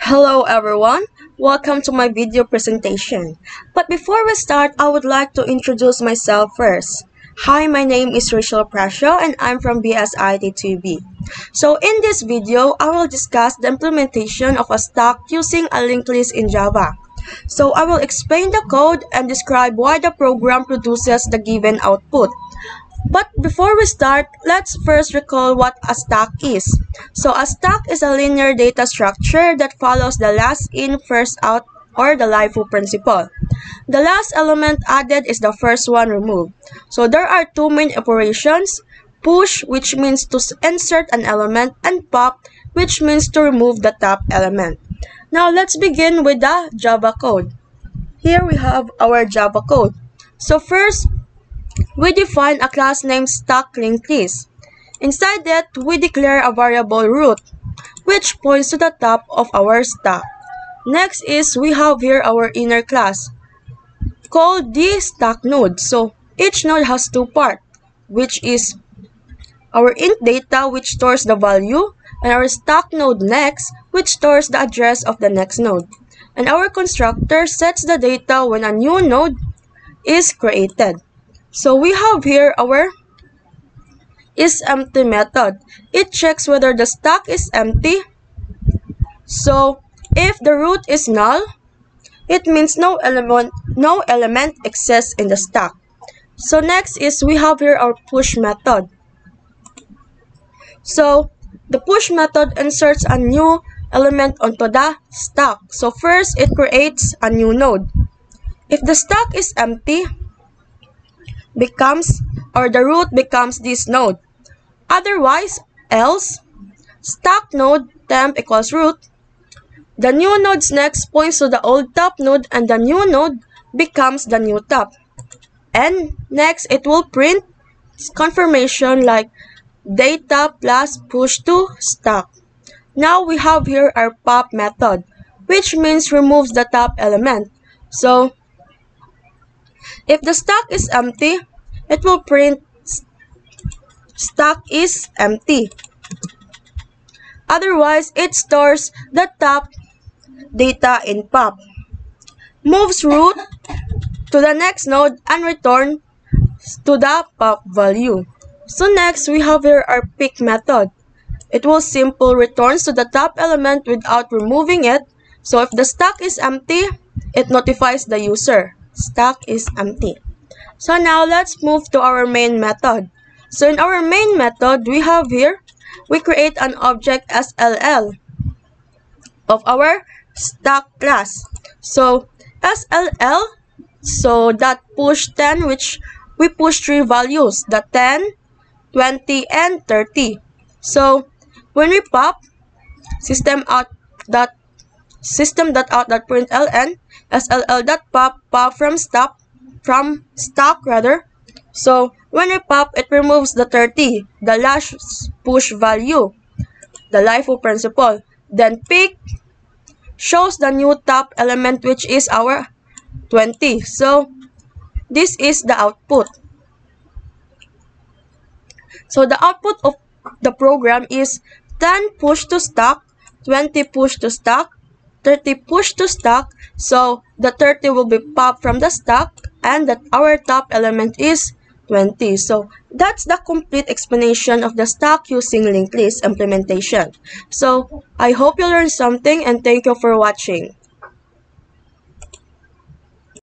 Hello everyone, welcome to my video presentation. But before we start, I would like to introduce myself first. Hi, my name is Rachel Prasio and I'm from BSIT2B. So in this video, I will discuss the implementation of a stack using a linked list in Java. So I will explain the code and describe why the program produces the given output. But before we start, let's first recall what a stack is. So a stack is a linear data structure that follows the last in, first out, or the LIFO principle. The last element added is the first one removed. So there are two main operations: push, which means to insert an element, and pop, which means to remove the top element. Now let's begin with the Java code. Here we have our Java code. So first, we define a class named stack linked list. Inside that, we declare a variable root, which points to the top of our stack. Next is we have here our inner class, called the stack node. So each node has two parts, which is our int data, which stores the value, and our stack node next, which stores the address of the next node. And our constructor sets the data when a new node is created. So we have here our isEmpty method. It checks whether the stack is empty. So if the root is null, it means no element exists in the stack. So next is we have here our push method. So the push method inserts a new element onto the stack. So first, it creates a new node. If the stack is empty, the root becomes this node. Otherwise, else, stack node temp equals root. The new node's next points to the old top node and the new node becomes the new top. And next, it will print confirmation like data plus push to stack. Now we have here our pop method, which means removes the top element. So if the stack is empty, it will print stack is empty. Otherwise, it stores the top data in pop, moves root to the next node, and returns to the pop value. So next, we have here our pick method. It will simply returns to the top element without removing it. So if the stack is empty, it notifies the user stack is empty. So now let's move to our main method. So in our main method, we have here, we create an object SLL of our stack class. So SLL, so that push 10, which we push three values, the 10, 20, and 30. So when we pop system.out.println SLL.pop from stock. So when we pop, it removes the 30, the last push value, the LIFO principle. Then pick shows the new top element, which is our 20. So this is the output. So the output of the program is 10 push to stack, 20 push to stack, 30 push to stack. So the 30 will be popped from the stack, and that our top element is 20. So that's the complete explanation of the stack using linked list implementation. So I hope you learned something, and thank you for watching.